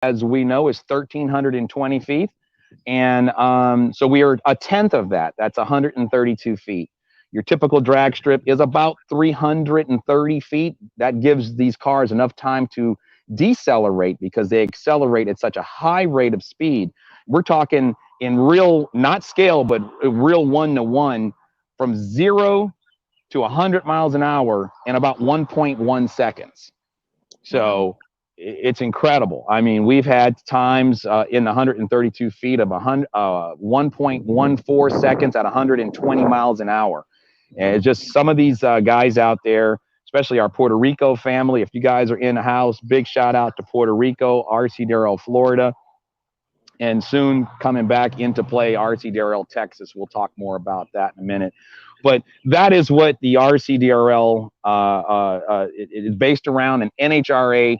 as we know, is 1,320 feet. And so we are a tenth of that. That's 132 feet. Your typical drag strip is about 330 feet. That gives these cars enough time to decelerate because they accelerate at such a high rate of speed. We're talking in real, not scale, but real one-to-one, from 0 to 100 miles an hour in about 1.1 seconds. Wow. So it's incredible. I mean, we've had times in the 132 feet of 1.14 seconds at 120 miles an hour. And it's just some of these guys out there, especially our Puerto Rico family. If you guys are in the house, big shout out to Puerto Rico, RC Darrell, Florida, and soon coming back into play, RC Darrell, Texas. We'll talk more about that in a minute. But that is what the RCDRL it is based around, an NHRA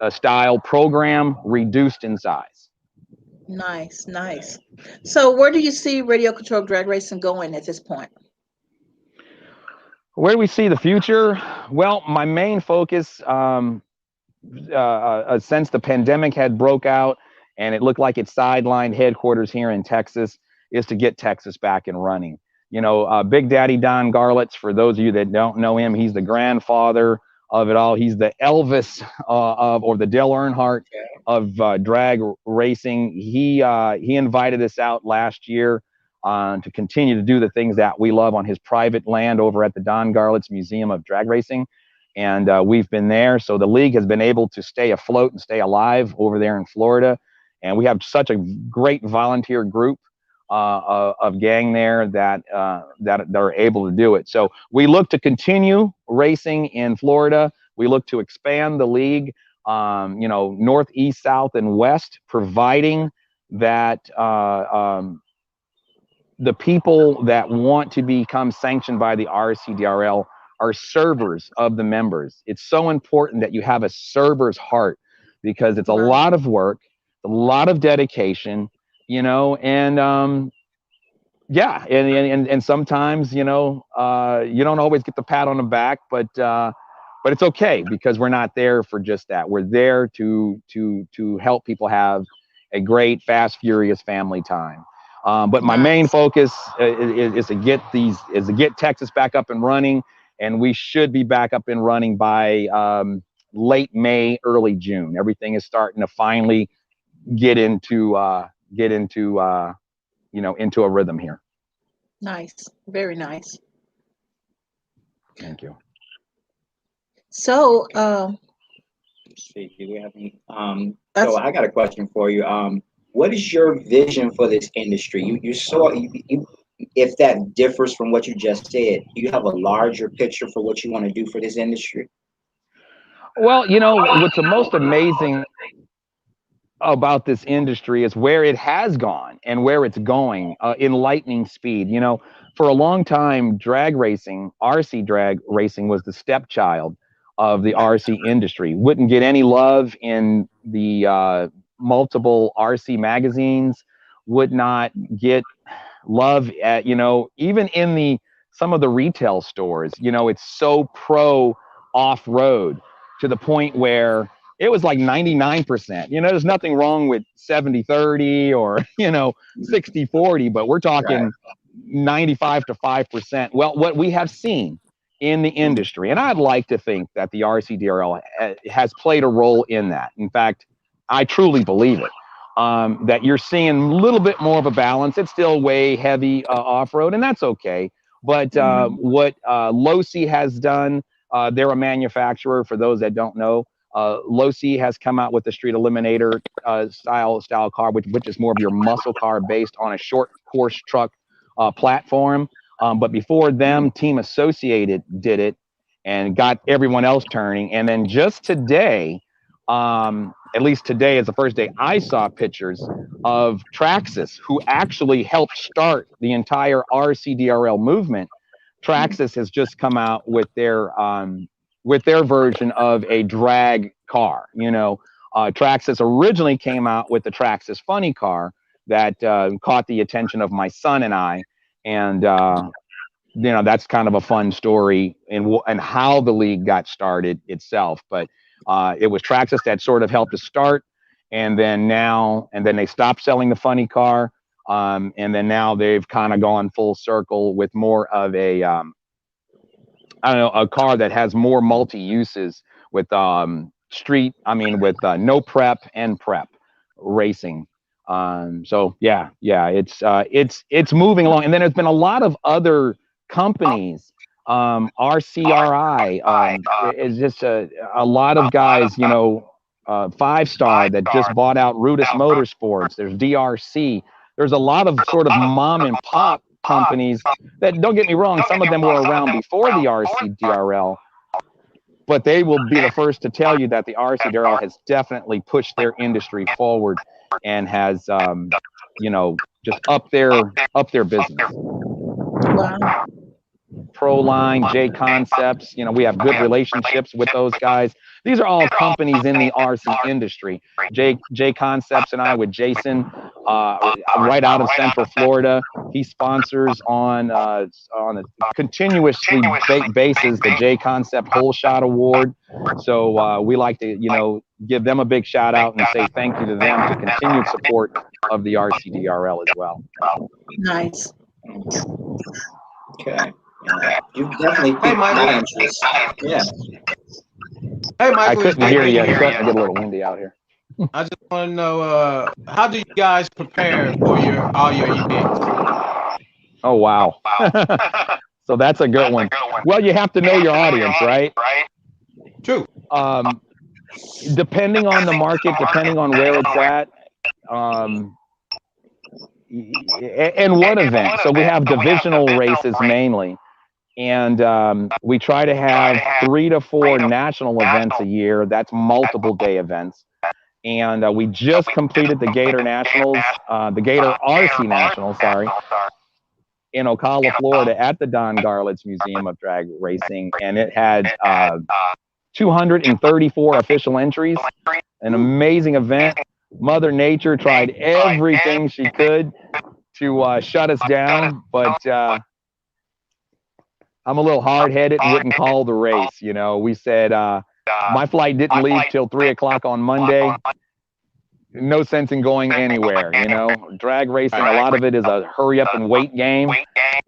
style program reduced in size. Nice, nice. So where do you see radio control drag racing going at this point? Where do we see the future? Well, my main focus, since the pandemic had broke out and it looked like it sidelined headquarters here in Texas, is to get Texas back and running. You know, Big Daddy Don Garlitz, for those of you that don't know him, he's the grandfather of it all. He's the Elvis or the Dale Earnhardt of drag racing. He invited us out last year to continue to do the things that we love on his private land over at the Don Garlitz Museum of Drag Racing. And we've been there. So the league has been able to stay afloat and stay alive over there in Florida. And we have such a great volunteer group of gang there that are able to do it. So we look to continue racing in Florida. We look to expand the league, you know, north, east, south, and west, providing that the people that want to become sanctioned by the RCDRL are servers of the members. It's so important that you have a server's heart because it's a Right. lot of work, a lot of dedication, you know, and yeah, and sometimes, you know, you don't always get the pat on the back, but it's okay because we're not there for just that. We're there to help people have a great, fast, furious family time. But my main Nice. focus is to get Texas back up and running, and we should be back up and running by late May, early June. Everything is starting to finally get into you know, into a rhythm here. Nice. Very nice. Thank you. So See, do we have any? So that's I got a question for you. What is your vision for this industry? You saw if that differs from what you just said, you have a larger picture for what you want to do for this industry. Well, you know, what's the most amazing about this industry is where it has gone and where it's going in lightning speed. You know, for a long time, drag racing, RC drag racing, was the stepchild of the RC industry. Wouldn't get any love in the multiple RC magazines, would not get love at, you know, even in the some of the retail stores. You know, it's so pro off-road to the point where it was like 99%. You know, there's nothing wrong with 70-30 or, you know, 60-40, but we're Right. talking 95 to 5%. Well, what we have seen in the industry, and I'd like to think that the RCDRL has played a role in that. In fact, I truly believe it. That you're seeing a little bit more of a balance. It's still way heavy off-road, and that's okay. But Mm-hmm. what Losi has done, they're a manufacturer, for those that don't know. Losi has come out with the Street Eliminator style car, which is more of your muscle car based on a short course truck platform. But before them, Team Associated did it and got everyone else turning. And then just today, at least today is the first day I saw pictures of Traxxas, who actually helped start the entire RCDRL movement. Traxxas has just come out with their version of a drag car. You know, Traxxas originally came out with the Traxxas Funny car that caught the attention of my son and I, and you know, that's kind of a fun story and how the league got started itself. But it was Traxxas that sort of helped us start, and then they stopped selling the funny car, and then now they've kind of gone full circle with more of a I don't know, a car that has more multi uses with with no prep and prep racing. So yeah, it's moving along, and then there's been a lot of other companies. RCRI is just a lot of guys, Five Star that just bought out Rudis Motorsports. There's DRC. There's a lot of sort of mom and pop companies that, don't get me wrong, some of them were around before the RCDRL, but they will be the first to tell you that the RCDRL has definitely pushed their industry forward and has, just up their business. Wow. Proline, J Concepts, we have good relationships with those guys. These are all companies in the RC industry. J Concepts and I, with Jason, right out of Central Florida, he sponsors on a continuously basis the J Concept Whole Shot Award. So we like to, give them a big shout out and say thank you to them to continued support of the RCDRL as well. Nice. Okay. You've definitely piqued my interest. Yeah. Hey, Michael, I couldn't hear you. It's starting to get a little windy out here. I just want to know, how do you guys prepare for all your events? Oh, wow. So that's a good one. Well, you have to know your audience, right? True. Depending on the market, depending on where it's at, and what event. So we have divisional races mainly. And we try to have 3 to 4 national events a year. That's multiple day events. And we just completed the Gator Nationals, the Gator RC Nationals, in Ocala, Florida, at the Don Garlits Museum of Drag Racing. And it had 234 official entries, an amazing event. Mother Nature tried everything she could to shut us down, but I'm a little hard-headed and wouldn't call the race. We said my flight didn't leave till 3 o'clock on Monday. No sense in going anywhere. Drag racing, a lot of it is a hurry up and wait game,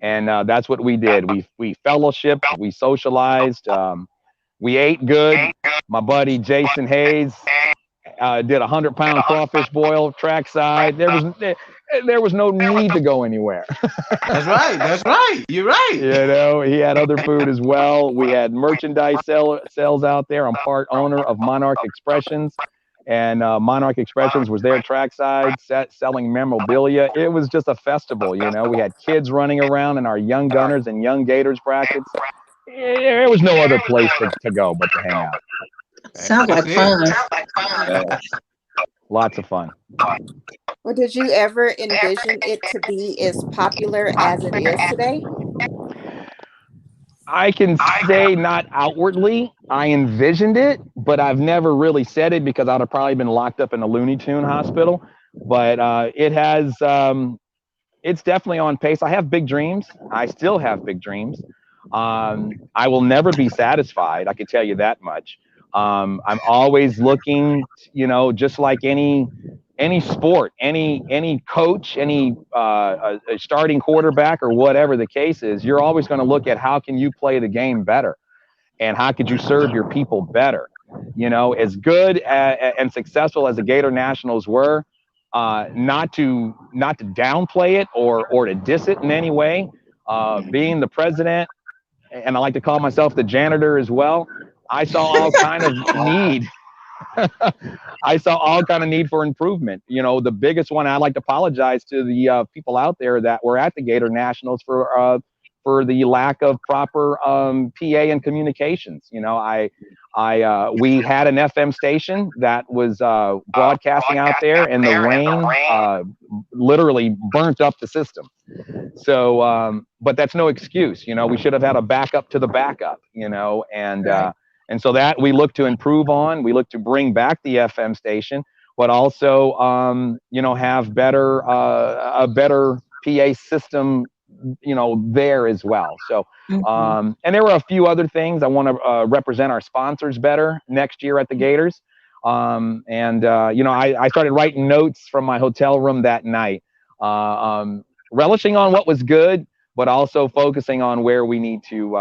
and that's what we did. We fellowshipped, we socialized, we ate good. My buddy Jason Hayes did a 100-pound crawfish boil trackside. There was no need to go anywhere. That's right. You're right. He had other food as well. We had merchandise sales out there. I'm part owner of Monarch Expressions, and Monarch Expressions was there trackside selling memorabilia. It was just a festival. We had kids running around in our Young Gunners and Young Gators brackets. There was no other place to go but to hang out. Sounds like fun. Lots of fun. Well, did you ever envision it to be as popular as it is today? I can say not outwardly. I envisioned it, but I've never really said it because I'd have probably been locked up in a Looney Tune hospital. But it's definitely on pace. I have big dreams. I still have big dreams. I will never be satisfied. I can tell you that much. I'm always looking, just like any sport, any coach, any a starting quarterback or whatever the case is, you're always going to look at how can you play the game better and how could you serve your people better. As good and successful as the Gator Nationals were, not to downplay it or to diss it in any way. Being the president, and I like to call myself the janitor as well, I saw all kind of need. I saw all kind of need for improvement. The biggest one, I'd like to apologize to the people out there that were at the Gator Nationals for the lack of proper PA and communications. We had an FM station that was broadcasting out there, and the rain literally burnt up the system. So, but that's no excuse. We should have had a backup to the backup. And so that we look to improve on. We look to bring back the FM station, but also, have a better PA system, there as well. So, and there were a few other things. I want to represent our sponsors better next year at the Gators. You know, I started writing notes from my hotel room that night, relishing on what was good, but also focusing on where we need to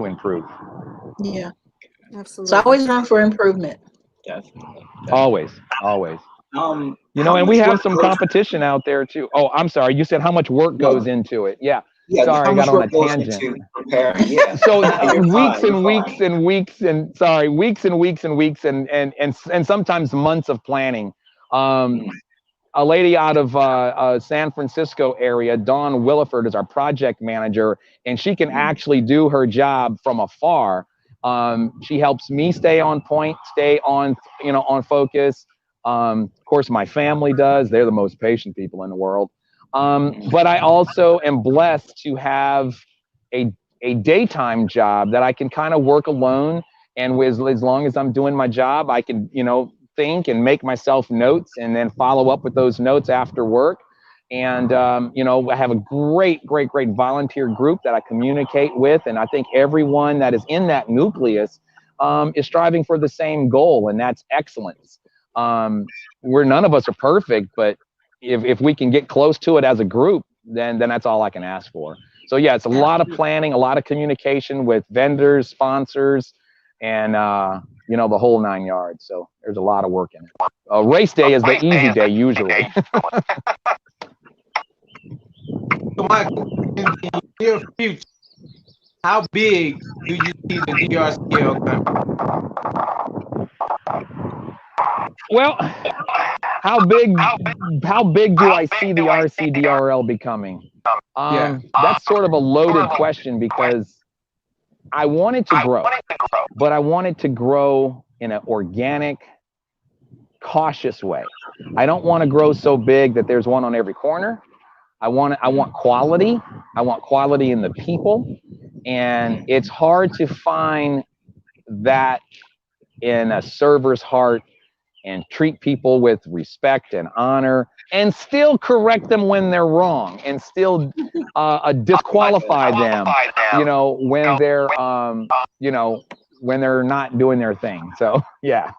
improve. Yeah. So Absolutely. always room for improvement. Definitely. Always, always. You know, How and we much have work some goes? competition out there too. Oh, I'm sorry. You said how much work goes No, into it. Yeah. yeah. Sorry, How I got much on a work goes tangent. into preparing? Yeah, So you're weeks fine. You're and weeks fine. and weeks and sorry, weeks and weeks and weeks and sometimes months of planning. Um, Mm, a lady out of San Francisco area, Dawn Williford, is our project manager, and she can mm, actually do her job from afar. She helps me stay on point, stay on, you know, on focus. Of course, my family does. They're the most patient people in the world. mm. But I also am blessed to have a a daytime job that I can kind of work alone. And with, as long as I'm doing my job, I can, you know, think and make myself notes and then follow up with those notes after work. And, you know, I have a great volunteer group that I communicate with. And I think everyone that is in that nucleus is striving for the same goal, and that's excellence. Where none of us are perfect, but if we can get close to it as a group, then that's all I can ask for. So yeah, it's a lot of planning, a lot of communication with vendors, sponsors, and you know, the whole 9 yards. So there's a lot of work in it. Race day is the easy day usually. So, Michael, in the near future, how big do you see the DRCL Well, how big how big do I see the RCDRL becoming? Yeah. That's sort of a loaded question because I want it to grow, but I want it to grow in an organic, cautious way. I don't want to grow so big that there's one on every corner. I want quality. I want quality in the people, and it's hard to find that in a server's heart and treat people with respect and honor and still correct them when they're wrong and still disqualify them, you know, when they're you know, when they're not doing their thing. So yeah,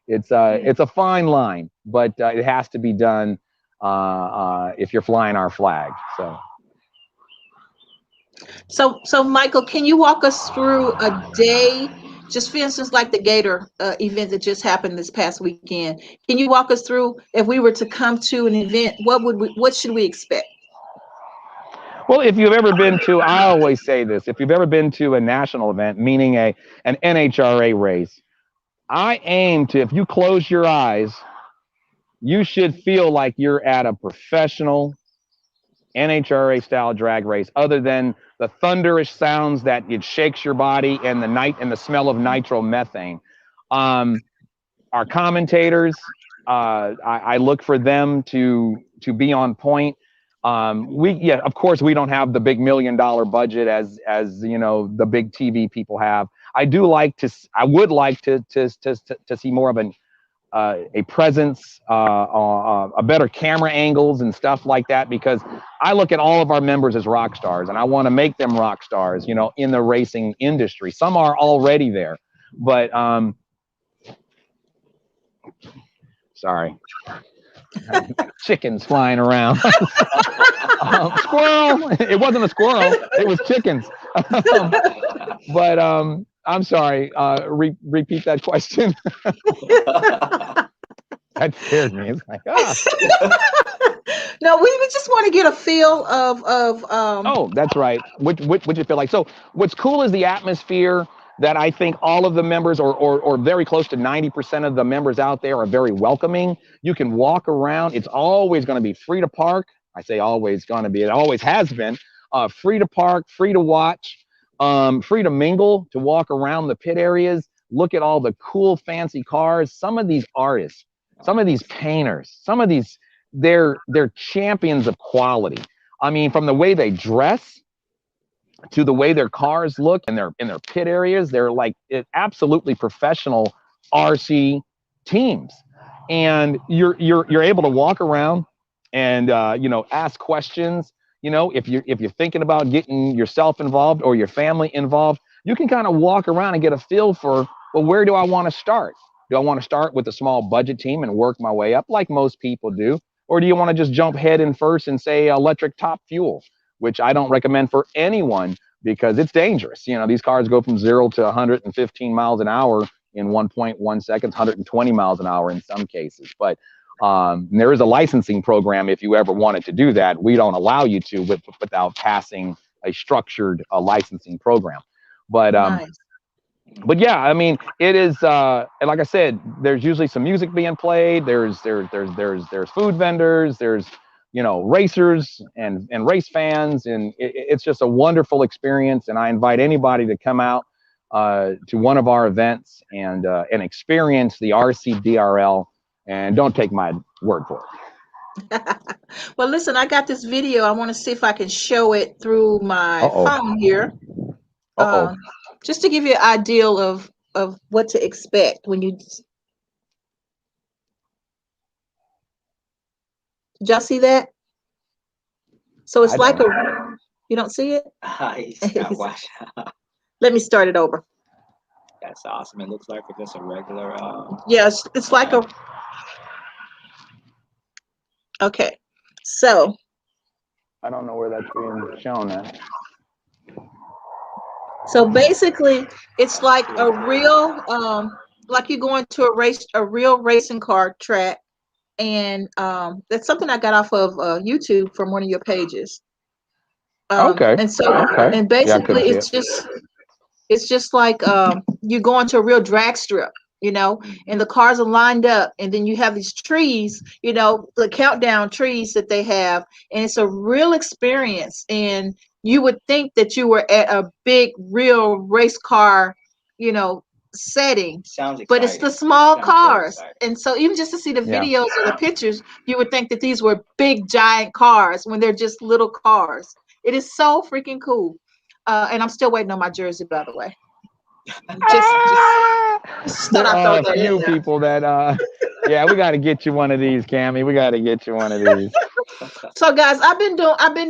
it's a fine line, but it has to be done if you're flying our flag. So Michael, can you walk us through a day? Just for instance, like the Gator event that just happened this past weekend. Can you walk us through if we were to come to an event, what should we expect? Well, if you've ever been to, I always say this, if you've ever been to a national event, meaning an NHRA race, I aim to, if you close your eyes, you should feel like you're at a professional NHRA style drag race, other than the thunderous sounds that it shakes your body and the night and the smell of nitromethane. Our commentators, I look for them to be on point. Yeah, of course, we don't have the big $1 million budget as you know, the big TV people have. I would like to see more of a presence, a better camera angles and stuff like that, because I look at all of our members as rock stars, and I want to make them rock stars, you know, in the racing industry. Some are already there, but sorry, chickens flying around. Squirrel! It wasn't a squirrel; it was chickens. But I'm sorry. Repeat that question. That scared me. It's like, No, we just want to get a feel of Oh, that's right. What you feel like? So what's cool is the atmosphere that I think all of the members, or very close to 90% of the members out there, are very welcoming. You can walk around. It's always going to be free to park. I say always going to be. It always has been. Free to park, free to watch, free to mingle, to walk around the pit areas, look at all the cool, fancy cars. Some of these artists, some of these painters, some of these, they're champions of quality. I mean, from the way they dress to the way their cars look in their pit areas, they're like absolutely professional RC teams. And you're able to walk around and you know, ask questions. You know, if you're thinking about getting yourself involved or your family involved, you can kind of walk around and get a feel for, well, where do I want to start? Do I want to start with a small budget team and work my way up like most people do? Or do you want to just jump head in first and say electric top fuel, which I don't recommend for anyone because it's dangerous. You know, these cars go from 0 to 115 miles an hour in 1.1 seconds, 120 miles an hour in some cases. But there is a licensing program if you ever wanted to do that. We don't allow you to without passing a structured licensing program. But Nice. but yeah, I mean, it is and like I said, there's usually some music being played. There's food vendors. There's, you know, racers and race fans, and it's just a wonderful experience. And I invite anybody to come out to one of our events and experience the RCDRL. And don't take my word for it. Well, listen, I got this video. I want to see if I can show it through my phone here. Just to give you an idea of what to expect when you. Did y'all see that? So it's like you don't see it? Let me start it over. That's awesome. It looks like it's just a regular. Yes, it's like a. Okay, so. I don't know where that's being shown at. So basically, it's like a real, like you going to a real racing car track, and that's something I got off of YouTube from one of your pages. Okay. And so, and basically, it's just like you go into a real drag strip, you know, and the cars are lined up, and then you have these trees, you know, the countdown trees that they have, and it's a real experience. And you would think that you were at a big, real race car, you know, setting. Sounds exciting. But it's the small cars. And so even just to see the videos or the pictures, you would think that these were big, giant cars when they're just little cars. It is so freaking cool. And I'm still waiting on my jersey, by the way. Just thought I thought a few that people that yeah, we got to get you one of these, Cammie. We got to get you one of these. So guys, I've been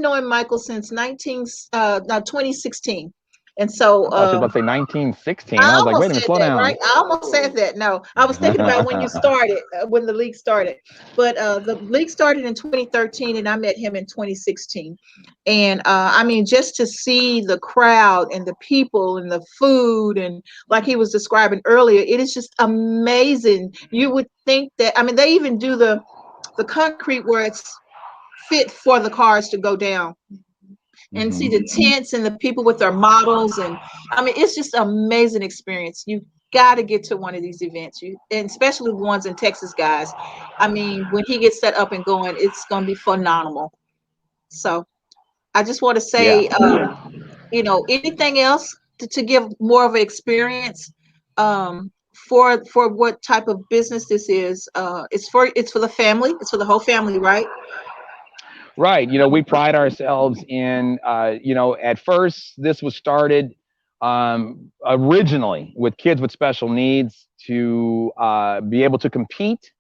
knowing Michael since 2016. And so I was about to say 1916. I was like, wait a minute, slow down. Right? I almost said that. No, I was thinking about when you started, when the league started. But the league started in 2013, and I met him in 2016. And I mean, just to see the crowd and the people and the food, and like he was describing earlier, it is just amazing. You would think that, I mean, they even do the concrete where it's fit for the cars to go down. And see the tents and the people with their models, and I mean, it's just an amazing experience. You got to get to one of these events, and especially the ones in Texas, guys. I mean, when he gets set up and going, it's going to be phenomenal. So I just want to say, you know, anything else to give more of an experience for what type of business this is. It's for the family. It's for the whole family, right? Right. You know, we pride ourselves in, you know, at first this was started originally with kids with special needs to be able to compete.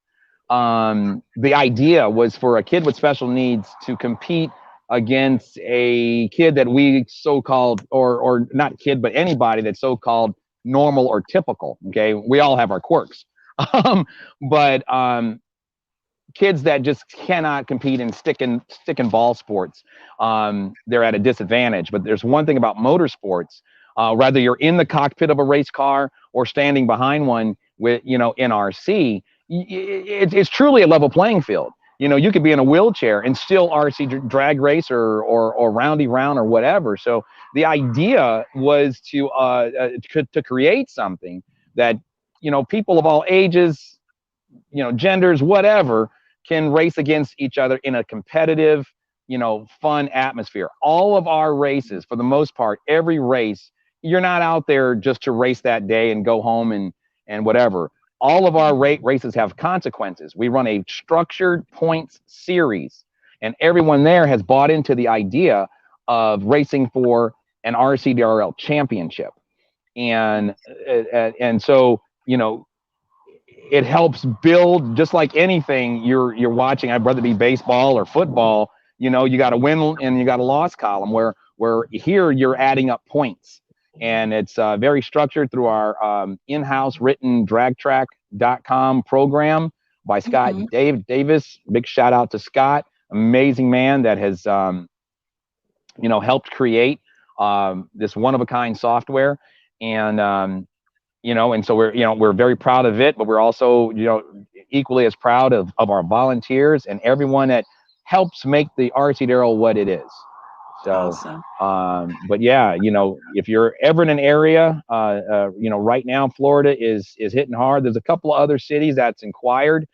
The idea was for a kid with special needs to compete against a kid that we so-called, or not kid, but anybody that's so-called normal or typical. Okay. We all have our quirks. But kids that just cannot compete in stick and ball sports, they're at a disadvantage. But there's one thing about motorsports, whether you're in the cockpit of a race car or standing behind one with, you know, NRC, it's truly a level playing field. You know, you could be in a wheelchair and still RC drag race or roundy round or whatever. So the idea was to create something that, you know, people of all ages, you know, genders, whatever, can race against each other in a competitive, you know, fun atmosphere. All of our races, for the most part, every race, you're not out there just to race that day and go home and whatever. All of our races have consequences. We run a structured points series, and everyone there has bought into the idea of racing for an RCDRL championship. And so, you know, it helps build, just like anything you're watching. I'd rather be baseball or football. You know, you got a win and you got a loss column where here you're adding up points. and it's very structured through our in-house written dragtrack.com program by Scott Davis. Big shout out to Scott, amazing man that has helped create this one-of-a-kind software, and and so we're very proud of it, but we're also equally as proud of our volunteers and everyone that helps make the RC Darrell what it is. So, awesome. but yeah, if you're ever in an area, right now Florida is hitting hard. There's a couple of other cities that's inquired.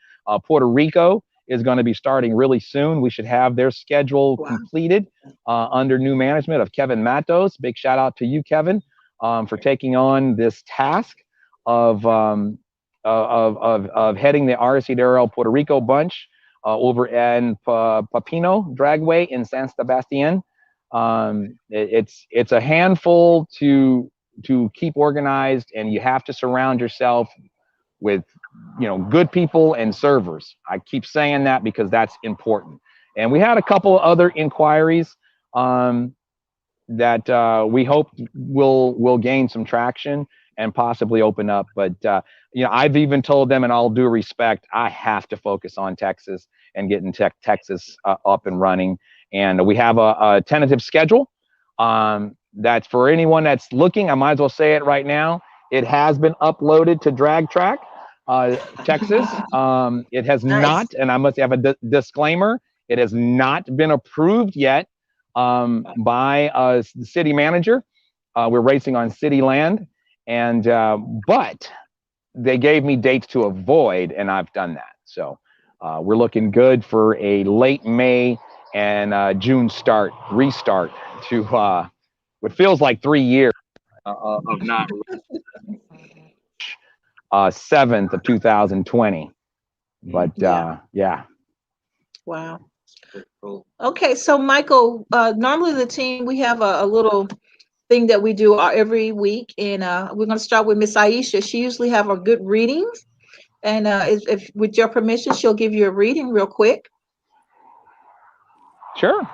Puerto Rico is going to be starting really soon. We should have their schedule completed under new management of Kevin Matos. Big shout out to you, Kevin, for taking on this task of heading the RC Darrell Puerto Rico bunch over in Papino Dragway in San Sebastian. It's a handful to keep organized, and you have to surround yourself with good people and servers. I keep saying that because that's important. And we had a couple of other inquiries that we hope will gain some traction and possibly open up. But I've even told them, in all due respect, I have to focus on Texas and getting Texas up and running. And we have a tentative schedule that's for anyone that's looking. I might as well say it right now. It has been uploaded to Drag Track Texas. It has not, and I must have a disclaimer, it has not been approved yet by the city manager. We're racing on city land, and but they gave me dates to avoid, and I've done that. So we're looking good for a late May and June restart to what feels like 3 years of not 7th of 2020. But yeah. Wow. Okay, so Michael, normally the team, we have a little thing that we do every week, and we're going to start with Miss Aisha. She usually have a good readings, and if with your permission, she'll give you a reading real quick. Sure.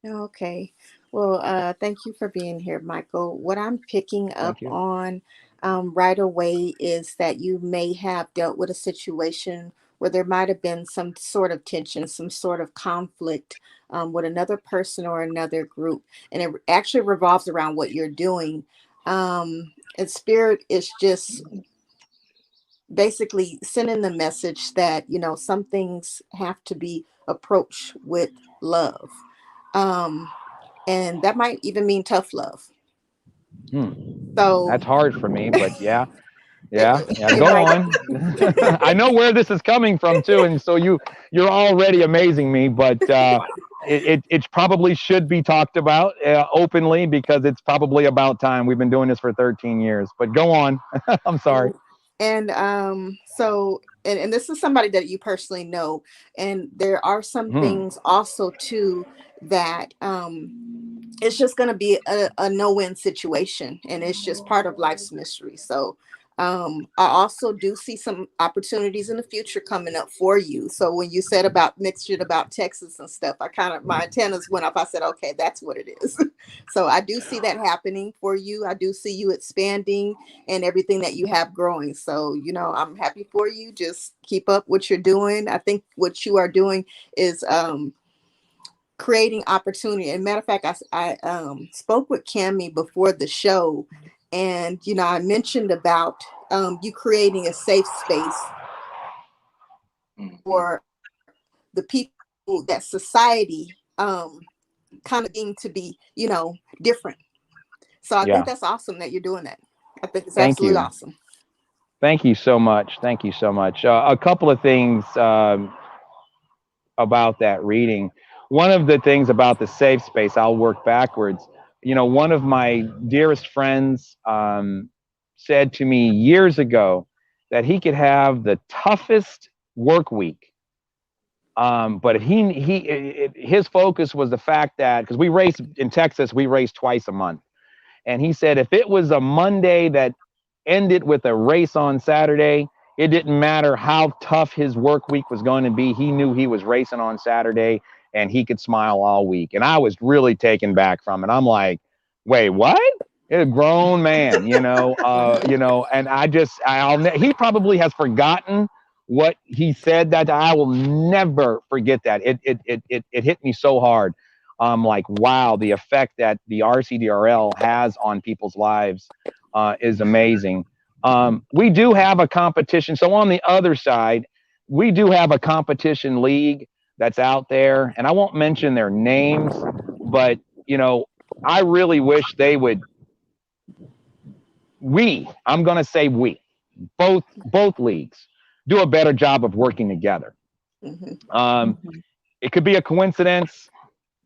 Okay. Well, thank you for being here, Michael. What I'm picking up on right away is that you may have dealt with a situation where there might have been some sort of tension, some sort of conflict with another person or another group. And it actually revolves around what you're doing. And Spirit is just basically sending the message that, some things have to be approached with love. And that might even mean tough love. So that's hard for me, but yeah, go on. I know where this is coming from too, and so you're already amazing me, but it probably should be talked about openly, because it's probably about time. We've been doing this for 13 years, but go on. I'm sorry. And and this is somebody that you personally know, and there are some things also too that it's just going to be a no-win situation, and it's just part of life's mystery. So I also do see some opportunities in the future coming up for you. So when you said about about Texas and stuff, my antennas went up. I said, okay, that's what it is. So I do see that happening for you. I do see you expanding and everything that you have growing. So, I'm happy for you. Just keep up what you're doing. I think what you are doing is creating opportunity. And matter of fact, I spoke with Cammie before the show, and I mentioned about you creating a safe space for the people that society kind of deemed to be different. So I think that's awesome that you're doing that. I think it's absolutely awesome. Thank you so much. Thank you so much. A couple of things about that reading. One of the things about the safe space, I'll work backwards. One of my dearest friends said to me years ago that he could have the toughest work week. But his focus was the fact that, because we race in Texas, we race twice a month. And he said if it was a Monday that ended with a race on Saturday, it didn't matter how tough his work week was going to be. He knew he was racing on Saturday, and he could smile all week. And I was really taken back from it. I'm like, wait, what? A grown man, and he probably has forgotten what he said. That I will never forget that. It hit me so hard. Like, wow, the effect that the RCDRL has on people's lives is amazing. We do have a competition. So on the other side, we do have a competition league that's out there, and I won't mention their names, but I really wish they would. I'm going to say both leagues do a better job of working together. It could be a coincidence,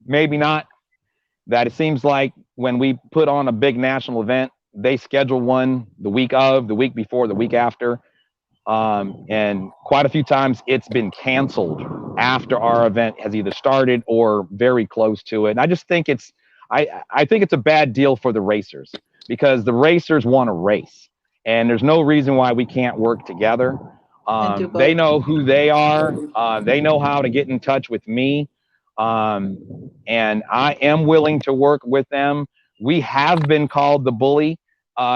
maybe not, that it seems like when we put on a big national event, they schedule one the week of, the week before, the week after. And quite a few times it's been canceled after our event has either started or very close to it. And I just think I think it's a bad deal for the racers, because the racers want to race, and there's no reason why we can't work together. They know who they are. They know how to get in touch with me. And I am willing to work with them. We have been called the bully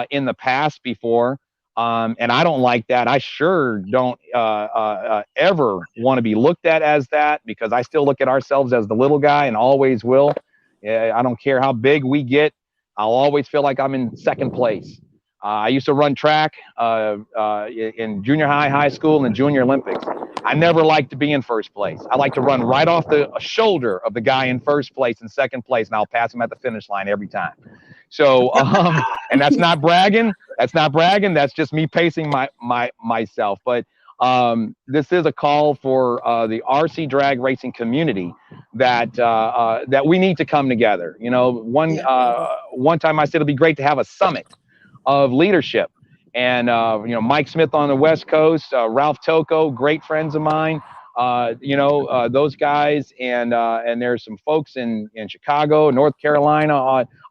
in the past before. And I don't like that. I sure don't ever want to be looked at as that, because I still look at ourselves as the little guy and always will. I don't care how big we get. I'll always feel like I'm in second place. I used to run track in junior high, high school, and junior Olympics. I never liked to be in first place. I like to run right off the shoulder of the guy in first place and second place, and I'll pass him at the finish line every time. So, and that's not bragging. That's not bragging. That's just me pacing myself. But this is a call for the RC drag racing community that we need to come together. One time I said it'd be great to have a summit of leadership. And, Mike Smith on the West Coast, Ralph Tocco, great friends of mine, those guys. And there's some folks in Chicago, North Carolina,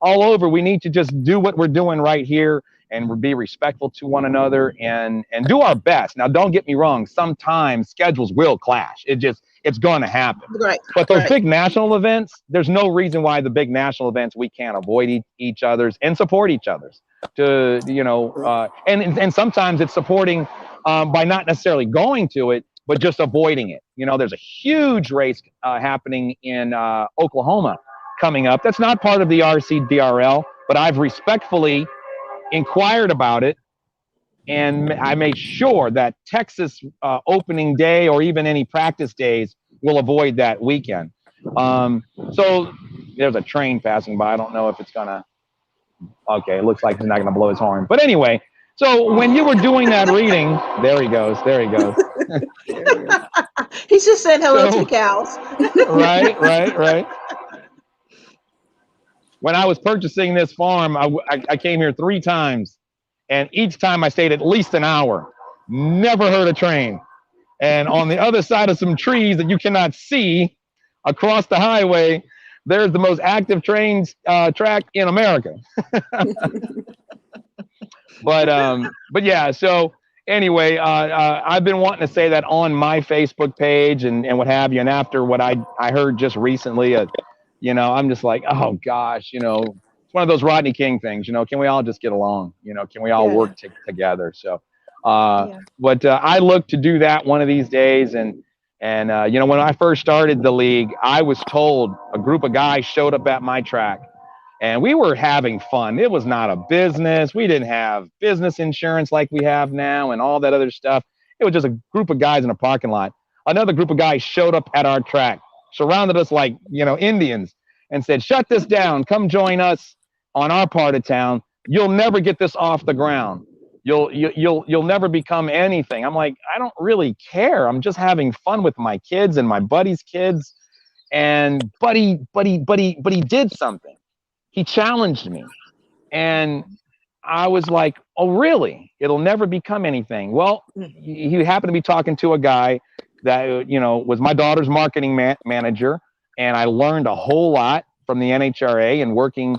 all over. We need to just do what we're doing right here and be respectful to one another and do our best. Now, don't get me wrong. Sometimes schedules will clash. It's going to happen. Right. But those big national events, there's no reason why the big national events, we can't avoid each other's and support each other's. And sometimes it's supporting by not necessarily going to it, but just avoiding it. There's a huge race happening in Oklahoma coming up. That's not part of the RCDRL, but I've respectfully inquired about it, and I made sure that Texas opening day or even any practice days will avoid that weekend. So there's a train passing by. I don't know if it's gonna. Okay, it looks like he's not gonna blow his horn. But anyway, so when you were doing that reading, there he goes. He's just saying hello to the cows. Right. When I was purchasing this farm, I came here 3 times, and each time I stayed at least an hour. Never heard a train. And on the other side of some trees that you cannot see across the highway, there's the most active train track in America. But yeah, so anyway, I've been wanting to say that on my Facebook page and what have you. And after what I heard just recently, I'm just like, oh gosh, it's one of those Rodney King things, can we all just get along? Can we all work together? So, but I look to do that one of these days. And when I first started the league, I was told a group of guys showed up at my track and we were having fun. It was not a business. We didn't have business insurance like we have now and all that other stuff. It was just a group of guys in a parking lot. Another group of guys showed up at our track, surrounded us like, Indians, and said, shut this down. Come join us on our part of town. You'll never get this off the ground. You'll never become anything. I'm like, I don't really care. I'm just having fun with my kids and my buddy's kids. And buddy did something. He challenged me. And I was like, oh, really? It'll never become anything. Well, he happened to be talking to a guy that, was my daughter's marketing manager. And I learned a whole lot from the NHRA and working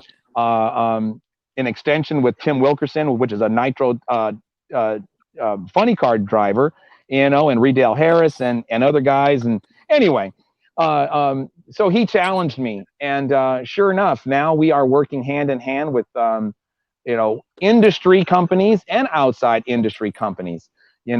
in extension with Tim Wilkerson, which is a nitro funny card driver, and Redale Harris and other guys. And anyway, so he challenged me, and sure enough, now we are working hand in hand with industry companies and outside industry companies. I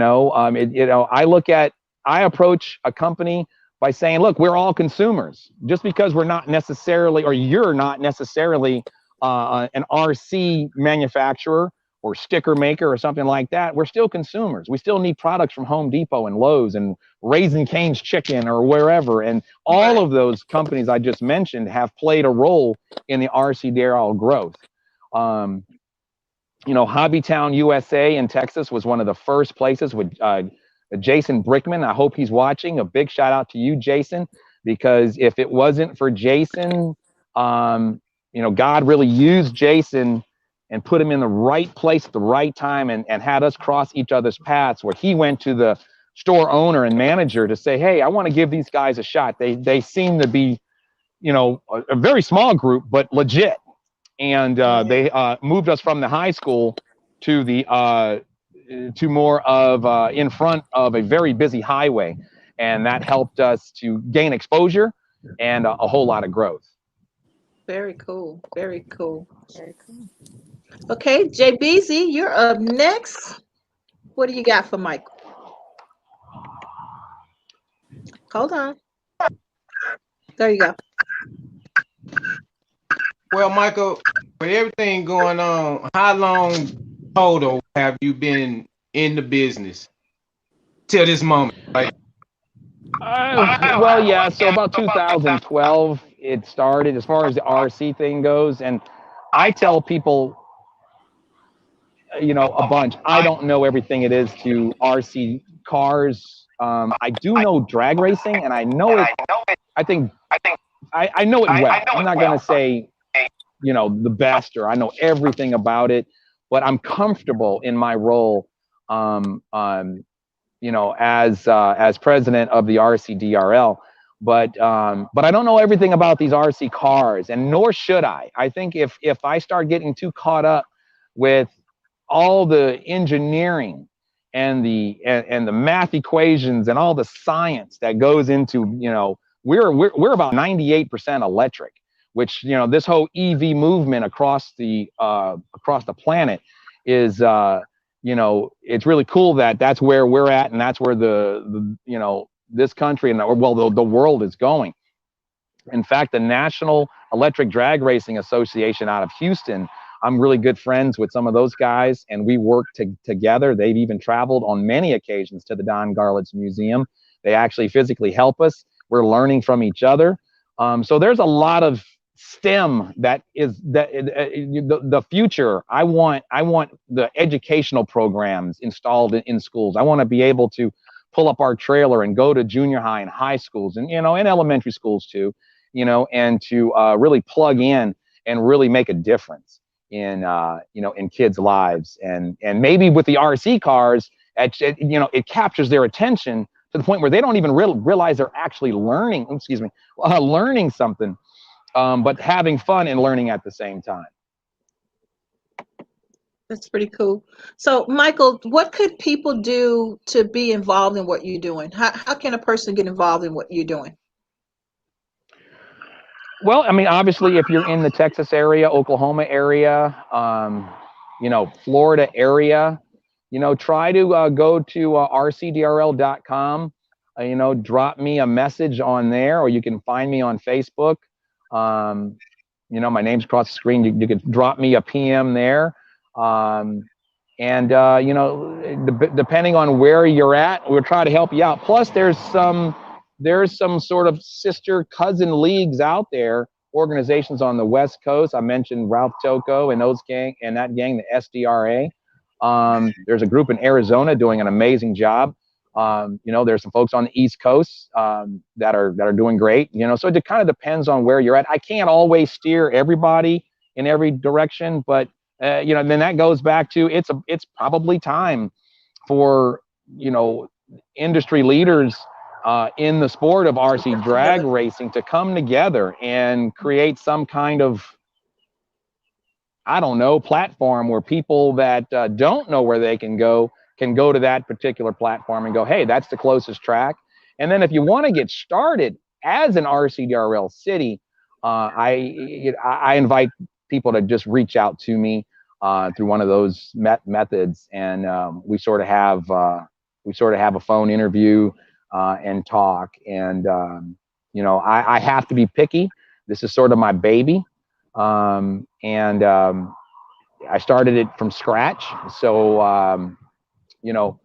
approach a company by saying, look, we're all consumers. Just because we're not necessarily, or you're not necessarily an RC manufacturer or sticker maker or something like that, we're still consumers. We still need products from Home Depot and Lowe's and Raising Cane's Chicken or wherever. And all of those companies I just mentioned have played a role in the RC DRL growth. Hobbytown USA in Texas was one of the first places with Jason Brickman. I hope he's watching. A big shout out to you, Jason, because if it wasn't for Jason, God really used Jason and put him in the right place at the right time, and had us cross each other's paths, where he went to the store owner and manager to say, hey, I want to give these guys a shot. They seem to be, a very small group, but legit. And they moved us from the high school to to more of in front of a very busy highway. And that helped us to gain exposure and a whole lot of growth. Very cool. Very cool. Very cool. Okay, JBZ, you're up next. What do you got for Michael? Hold on. There you go. Well, Michael, with everything going on, how long total have you been in the business till this moment? Like, so about 2012 it started, as far as the RC thing goes. And I tell people, a bunch, I don't know everything it is to RC cars. I do know drag racing, and I know it. I know it well. I'm not going to say, the best, or I know everything about it, but I'm comfortable in my role, as president of the RCDRL. But I don't know everything about these RC cars, and nor should I. I think if I start getting too caught up with all the engineering and the math equations and all the science that goes into, we're about 98% electric, which, this whole EV movement across the planet is, it's really cool that that's where we're at, and that's where this country and the world is going. In fact, the National Electric Drag Racing Association out of Houston, I'm really good friends with some of those guys, and we work together. They've even traveled on many occasions to the Don Garlits Museum. They actually physically help us. We're learning from each other. So there's a lot of STEM that is the future. I want the educational programs installed in schools. I want to be able to pull up our trailer and go to junior high and high schools, and and elementary schools too, and to really plug in and really make a difference in in kids' lives. And maybe with the RC cars, it captures their attention to the point where they don't even realize they're actually learning something, but having fun and learning at the same time. That's pretty cool. So, Michael, what could people do to be involved in what you're doing? How can a person get involved in what you're doing? Well, I mean, obviously, if you're in the Texas area, Oklahoma area, Florida area, try to go to rcdrl.com, drop me a message on there, or you can find me on Facebook. My name's across the screen. You can drop me a PM there. Depending on where you're at, we'll try to help you out. Plus, there's some sort of sister cousin leagues out there, organizations on the West Coast. I mentioned Ralph Tocco and that gang, the SDRA. There's a group in Arizona doing an amazing job. There's some folks on the East Coast that are doing great. So it kind of depends on where you're at. I can't always steer everybody in every direction, but then that goes back to it's probably time for industry leaders in the sport of RC drag racing to come together and create some kind of, I don't know, platform where people that don't know where they can go to that particular platform and go, hey, that's the closest track. And then if you want to get started as an RCDRL city, I invite people to just reach out to me through one of those methods, and we sort of have a phone interview and talk. And you know, I have to be picky. This is sort of my baby, and I started it from scratch. So you know,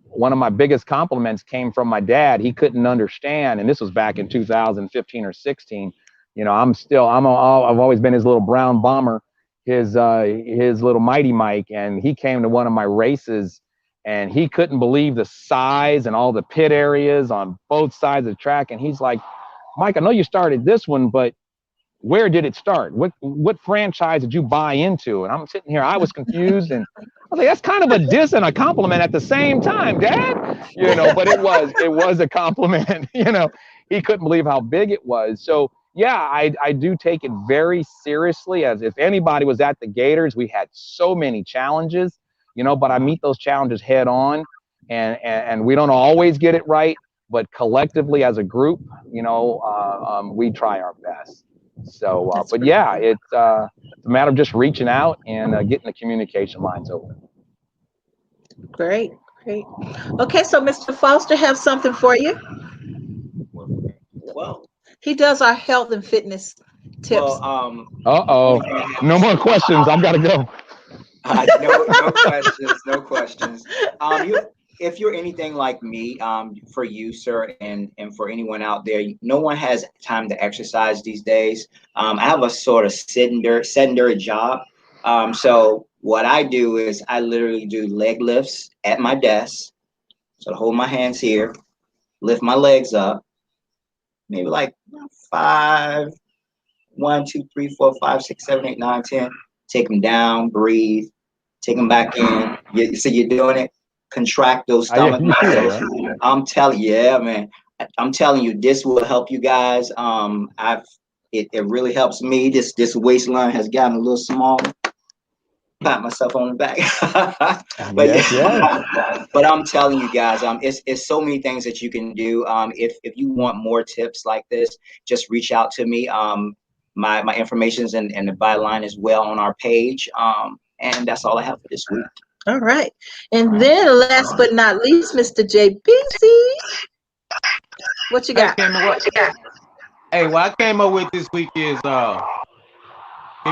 one of my biggest compliments came from my dad. He couldn't understand, and this was back in 2015 or 16. You know, I've always been his little brown bomber, his little Mighty Mike, and he came to one of my races, and he couldn't believe the size and all the pit areas on both sides of the track. And he's like, Mike, I know you started this one, but where did it start? What franchise did you buy into? And I'm sitting here, I was confused, and I was like, that's kind of a diss and a compliment at the same time, Dad. You know, but it was a compliment. You know, he couldn't believe how big it was. So yeah, I do take it very seriously. As if anybody was at the Gators, we had so many challenges, you know, but I meet those challenges head on, and we don't always get it right, but collectively as a group, you know, we try our best. So, but yeah, it's a matter of just reaching out and getting the communication lines open. Great, great. Okay, so Mr. Foster have something for you. Well, He does our health and fitness tips. well, No more questions. I've got to go. no questions, no questions. If you're anything like me, for you, sir, and for anyone out there, no one has time to exercise these days. I have a sort of sedentary job. So what I do is I literally do leg lifts at my desk. So I hold my hands here, lift my legs up, maybe like 5, 1, 2, 3, 4, 5, 6, 7, 8, 9, 10. Take them down, breathe, take them back in. So you're doing it. Contract those stomach muscles. I'm telling you, yeah, man. I'm telling you, this will help you guys. It really helps me. This waistline has gotten a little small. Pat myself on the back. But yeah. But I'm telling you guys, it's so many things that you can do. If you want more tips like this, just reach out to me. My information is in the byline as well on our page. And that's all I have for this week. All right. And then last but not least, Mr. JPC. What you got? Hey, what I came up with this week is if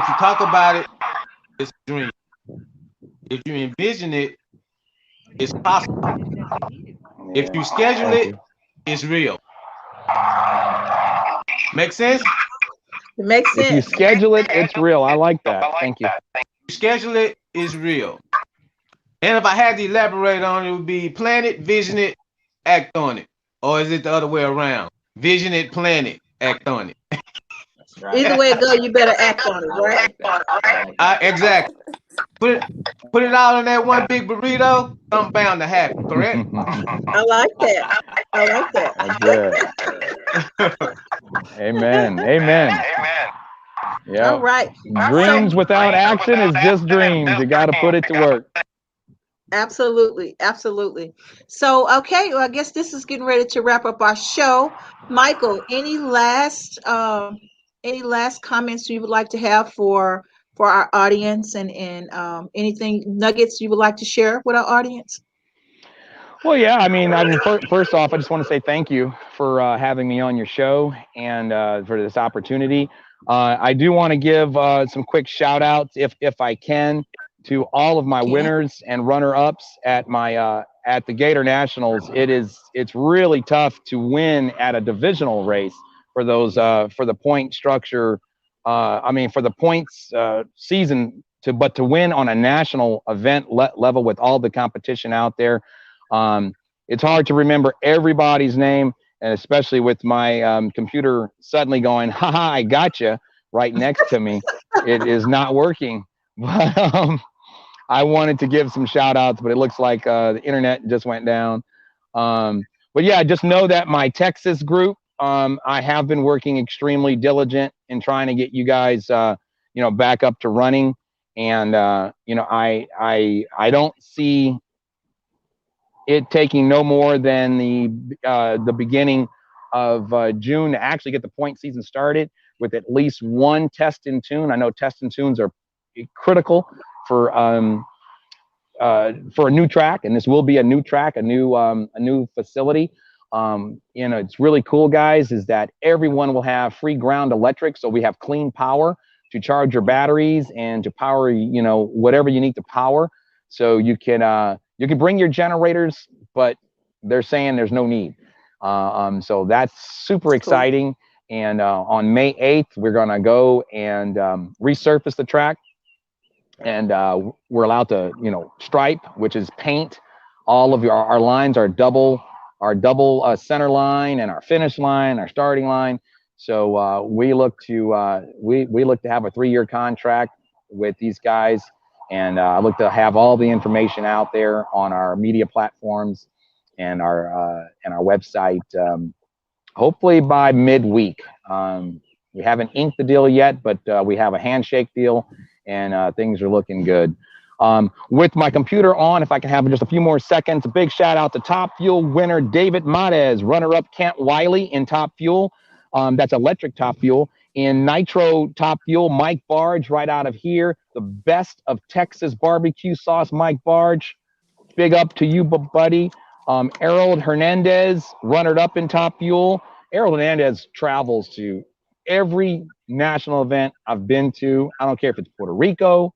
you talk about it, it's a dream. If you envision it, it's possible. If you schedule it, it's real. Make sense? It makes sense. If you schedule it, it's real. I like that. Thank you. If you schedule it, it's real. And if I had to elaborate on it, it would be plan it, vision it, act on it. Or is it the other way around? Vision it, plan it, act on it. That's right. Either way it go, you better act on it, right? Exactly. Put it all in that one big burrito, something bound to happen, correct? I like that. I like that. That's good. Amen. Amen. Yeah. All right. Dreams without action is just dreams. You got to put it to work. Absolutely, absolutely. So, okay, well, I guess this is getting ready to wrap up our show. Michael, any last comments you would like to have for our audience, and anything nuggets you would like to share with our audience? Well, yeah, I mean, first off, I just want to say thank you for having me on your show and for this opportunity. I do want to give some quick shout outs, if I can, to all of my winners and runner-ups at my at the Gator Nationals. It's really tough to win at a divisional race for those for the point structure. For the points season, but to win on a national event level with all the competition out there, it's hard to remember everybody's name, and especially with my computer suddenly going, "Ha, I gotcha," right next to me. It is not working. But I wanted to give some shout outs, but it looks like the internet just went down. But yeah, just know that my Texas group, I have been working extremely diligent in trying to get you guys, back up to running. And, I don't see it taking no more than the beginning of June to actually get the point season started with at least one test and tune. I know test and tunes are critical for a new track, and this will be a new track, a new facility. It's really cool, guys, is that everyone will have free ground electric, so we have clean power to charge your batteries and to power, whatever you need to power. So you can bring your generators, but they're saying there's no need. So that's super exciting. And on May 8th, we're gonna go and resurface the track. And we're allowed to, stripe, which is paint. All of our lines are double center line, and our finish line, our starting line. So we look to have a 3-year contract with these guys, and I look to have all the information out there on our media platforms and our website. Hopefully by midweek. We haven't inked the deal yet, but we have a handshake deal, and things are looking good. With my computer on, if I can have just a few more seconds, a big shout out to Top Fuel winner David Matez, runner-up Kent Wiley in Top Fuel. That's electric Top Fuel. In Nitro Top Fuel, Mike Barge right out of here. The best of Texas barbecue sauce, Mike Barge. Big up to you, buddy. Harold Hernandez, runner-up in Top Fuel. Harold Hernandez travels to every national event I've been to. I don't care if it's Puerto Rico,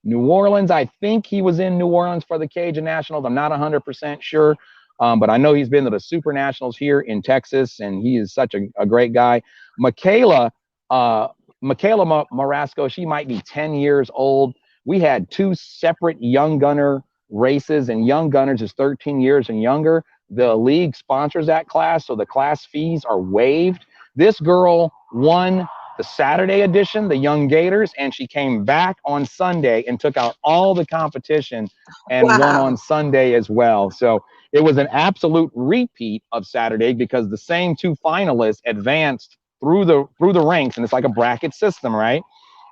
New Orleans. I think he was in New Orleans for the Cajun Nationals. I'm not 100% sure, but I know he's been to the Super Nationals here in Texas, and he is such a great guy. Michaela Marasco, she might be 10 years old. We had 2 separate Young Gunner races, and Young Gunners is 13 years and younger. The league sponsors that class, so the class fees are waived. This girl won the Saturday edition, the Young Gators, and she came back on Sunday and took out all the competition and won on Sunday as well. So it was an absolute repeat of Saturday because the same 2 finalists advanced through the ranks, and it's like a bracket system, right?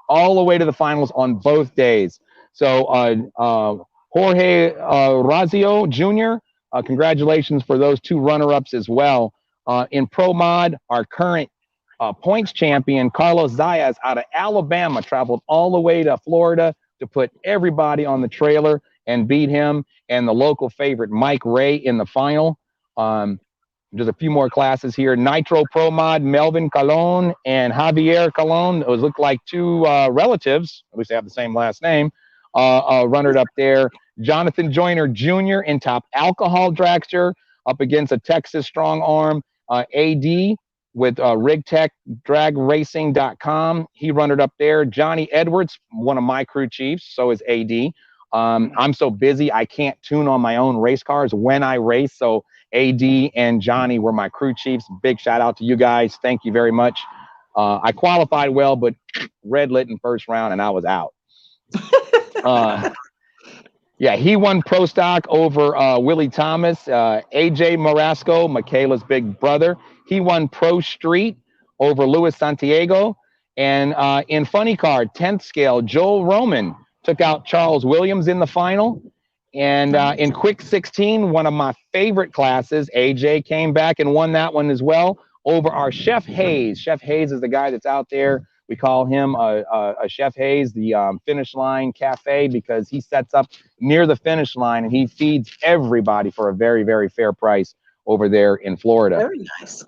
All the way to the finals on both days. So Jorge Razio Jr., congratulations for those 2 runner-ups as well. In Pro Mod, our current points champion, Carlos Zayas out of Alabama, traveled all the way to Florida to put everybody on the trailer and beat him and the local favorite, Mike Ray, in the final. There's a few more classes here. Nitro Pro Mod, Melvin Colon and Javier Colon. Those look like 2 relatives. At least they have the same last name. Runner up there. Jonathan Joyner Jr. in Top Alcohol Dragster up against a Texas Strong Arm AD with RigTechDragRacing.com. He runnered up there. Johnny Edwards, one of my crew chiefs, so is AD. I'm so busy, I can't tune on my own race cars when I race, so AD and Johnny were my crew chiefs. Big shout out to you guys. Thank you very much. I qualified well, but red lit in first round, and I was out. Yeah, he won Pro Stock over Willie Thomas. AJ Marasco, Michaela's big brother, he won Pro Street over Luis Santiago. And in Funny Card, 10th scale, Joel Roman took out Charles Williams in the final. And in Quick 16, one of my favorite classes, AJ came back and won that one as well over our Chef Hayes. Chef Hayes is the guy that's out there. We call him a Chef Hayes, the Finish Line Cafe, because he sets up near the finish line and he feeds everybody for a very, very fair price over there in Florida. Very nice.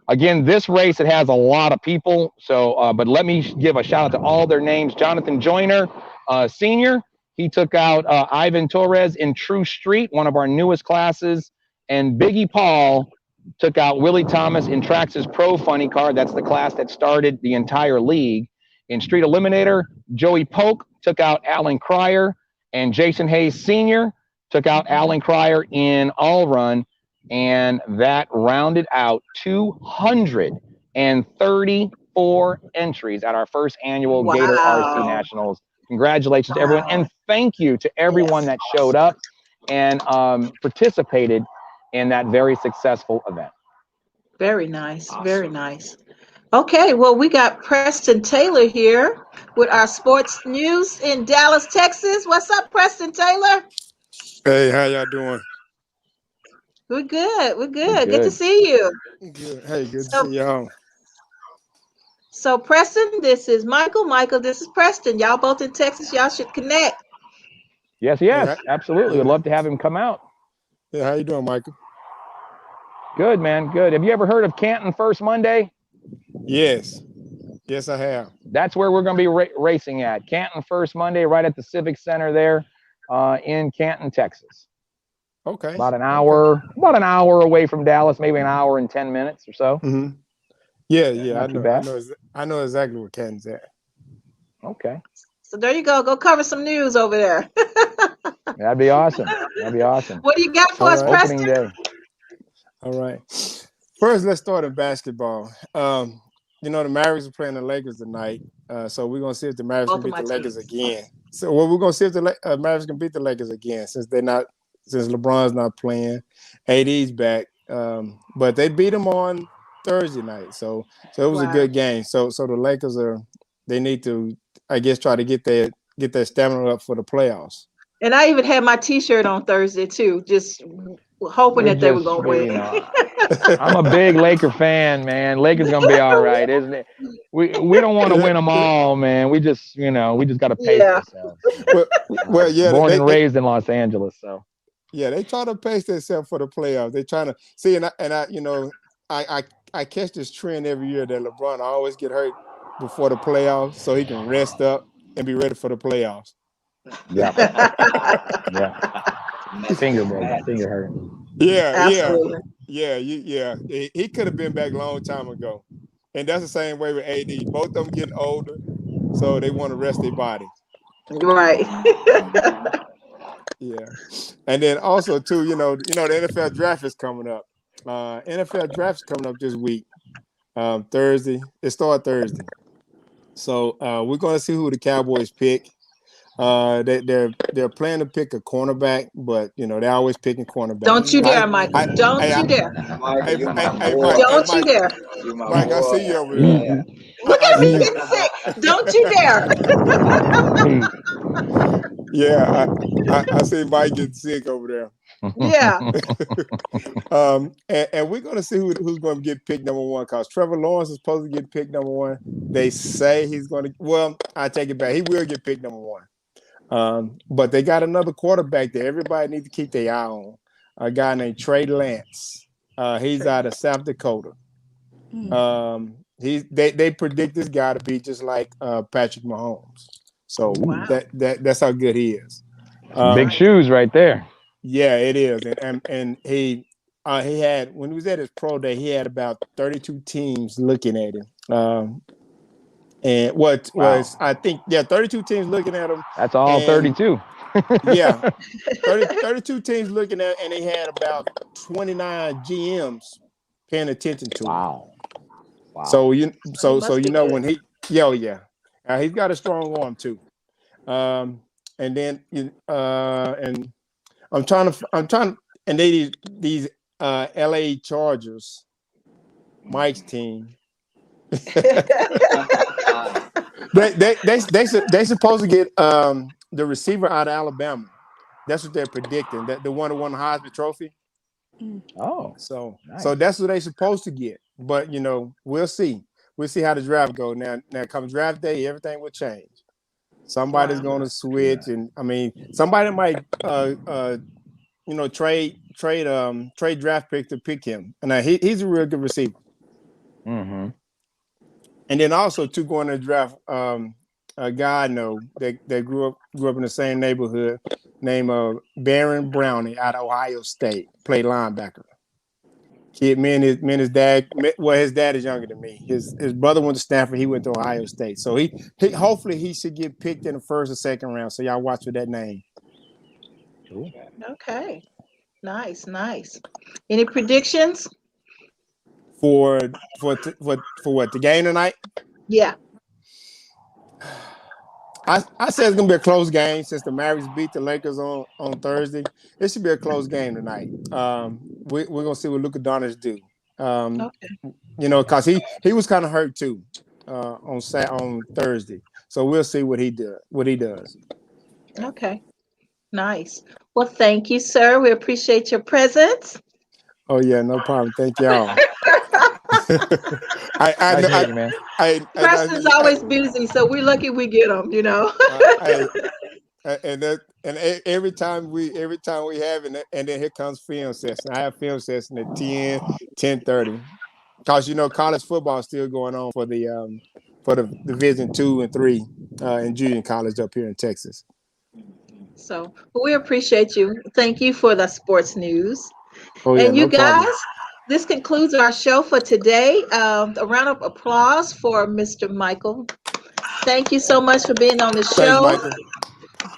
Again, this race, it has a lot of people. So, but let me give a shout out to all their names. Jonathan Joyner, Sr., he took out Ivan Torres in True Street, one of our newest classes. And Biggie Paul took out Willie Thomas in Traxxas Pro Funny Card. That's the class that started the entire league. In Street Eliminator, Joey Polk took out Alan Cryer, and Jason Hayes Sr. took out Alan Cryer in All Run, and that rounded out 234 entries at our first annual Gator RC Nationals. Congratulations to everyone, and thank you to everyone that showed up and participated in that very successful event. Very nice. Awesome. Very nice. Okay, well, we got Preston Taylor here with our sports news in Dallas, Texas. What's up, Preston Taylor? Hey, how y'all doing? We're good. We're Good, good. Good to good. see you. Good. Hey, good to So, see y'all. so Preston, this is Michael. Michael, this is Preston. Y'all both in Texas. Y'all should connect. Yes, Hey, yes, absolutely. Would yeah, love to have him come out. yeah. How you doing, Michael? Good, man. Good. Have you ever heard of Canton First Monday? Yes, yes, I have. That's where we're going to be racing at. Canton First Monday, right at the Civic Center there in Canton, Texas. Okay, About an okay. hour away from Dallas, maybe an hour and 10 minutes or so. Mm-hmm. Yeah, Yeah, yeah. not too bad. I know exactly where Canton's at. Okay. So there you go. Go cover some news over there. That'd be awesome. That'd be awesome. What do you got for All us, right. Opening Preston? day. All right. First, let's start in basketball. You know, the Mavericks are playing the Lakers tonight. So we're gonna see if the Mavericks Both can of beat my the Lakers teams. again. So we're gonna see if the Mavericks can beat the Lakers again since LeBron's not playing, AD's back. But they beat them on Thursday night. So it was a Wow. good game. So the Lakers they need to, I guess, try to get their stamina up for the playoffs. And I even had my T-shirt on Thursday too, just hoping that they were gonna win. I'm a big Laker fan, man. Lakers gonna be all right, isn't it? We don't want to win them all, man. We just got to pace Yeah. ourselves. Well, yeah. Born and raised in Los Angeles, so. Yeah, they try to pace themselves for the playoffs. They trying to see, and I, you know, I catch this trend every year that LeBron always get hurt before the playoffs, so he can rest up and be ready for the playoffs. Yeah. Finger hurt. Yeah, Absolutely. yeah. He could have been back a long time ago, and that's the same way with AD. Both of them getting older, so they want to rest their body. Right. Yeah, and then also too, the NFL draft is coming up. NFL draft is coming up this week, Thursday. It starts Thursday, so we're going to see who the Cowboys pick. They're planning to pick a cornerback, but they're always picking cornerback. Don't you dare, Michael. Don't you dare. Mike, you're my boy. Mike, Don't you dare. You're my Mike, boy. I see you over there. Yeah. Look at me getting sick. Don't you dare. Yeah, I see Mike getting sick over there. Yeah. And we're going to see who's going to get picked number one, because Trevor Lawrence is supposed to get picked number one. They say he's going to. Well, I take it back. He will get picked number one. But they got another quarterback there. Everybody needs to keep their eye on a guy named Trey Lance. He's out of South Dakota. They predict this guy to be just like Patrick Mahomes. So Wow. that's how good he is. Big shoes right there. Yeah, it is. And he had, when he was at his pro day, he had about 32 teams looking at him. And what was, I think, 32 teams looking at him. That's all 32. Yeah, 32 teams looking at, and they had about 29 GMs paying attention to him. Wow. So when he, he's got a strong arm too. And then and I'm trying and these LA Chargers, Mike's team. they supposed to get the receiver out of Alabama. That's what they're predicting. That the one who won the Heisman Trophy. Oh, so nice. So that's what they're supposed to get. But we'll see. We'll see how the draft goes. Now come draft day, everything will change. Somebody's going to switch, and I mean, somebody might trade draft pick to pick him. And he's a real good receiver. Mm-hmm. And then also to go in the draft, a guy I know that grew up in the same neighborhood, named Baron Brownie out of Ohio State, played linebacker. Kid, me and his dad. Well, his dad is younger than me. His brother went to Stanford. He went to Ohio State. So he hopefully he should get picked in the first or second round. So y'all watch for that name. Cool. Okay. Nice. Any predictions? For what, the game tonight? Yeah. I said it's gonna be a close game since the Mavericks beat the Lakers on Thursday. It should be a close game tonight. We're gonna see what Luka Doncic do. Okay. Because he was kind of hurt too on Thursday. So we'll see what he does. Okay. Nice. Well, thank you, sir. We appreciate your presence. Oh yeah, no problem. Thank y'all. I Nice know. meeting you, man. Preston's always busy, so we're lucky we get him, you know. Every time we have it, and then here comes film session. I have film session at 10:30. Because you know college football is still going on for the Division 2 and 3 in junior college up here in Texas. So we appreciate you. Thank you for the sports news. Oh yeah, And you no guys, problem. this concludes our show for today. A round of applause for Mr. Michael. Thank you so much for being on the Thanks, show. Michael.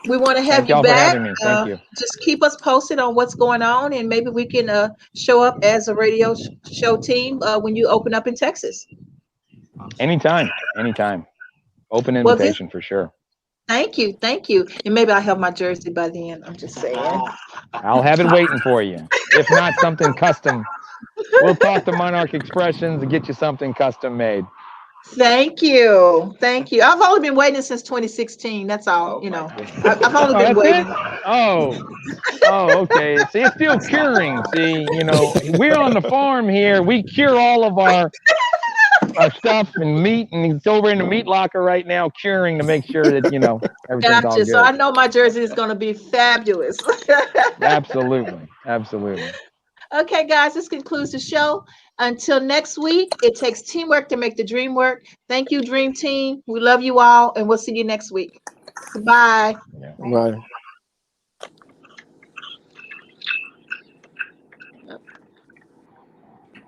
We want to have Thank you y'all for back. having me. Thank you. Just keep us posted on what's going on, and maybe we can show up as a radio show team when you open up in Texas. Anytime. Anytime. Open Well, this, invitation for sure. thank you, and maybe I'll have my jersey by then. I'm just saying. I'll have it waiting for you. If not, something custom. We'll talk to Monarch Expressions and get you something custom made. Thank you. I've only been waiting since 2016. That's all. You know, I've only been that's waiting. it? Oh, okay. See, it's still curing. See, you know, we're on the farm here. We cure all of our stuff and meat, and it's over in the meat locker right now, curing to make sure that, you know, everything's all Gotcha. good. So I know my jersey is going to be fabulous. Absolutely. Absolutely. Okay, guys, this concludes the show. Until next week, it takes teamwork to make the dream work. Thank you, Dream Team. We love you all, and we'll see you next week. Goodbye. Yeah. Bye.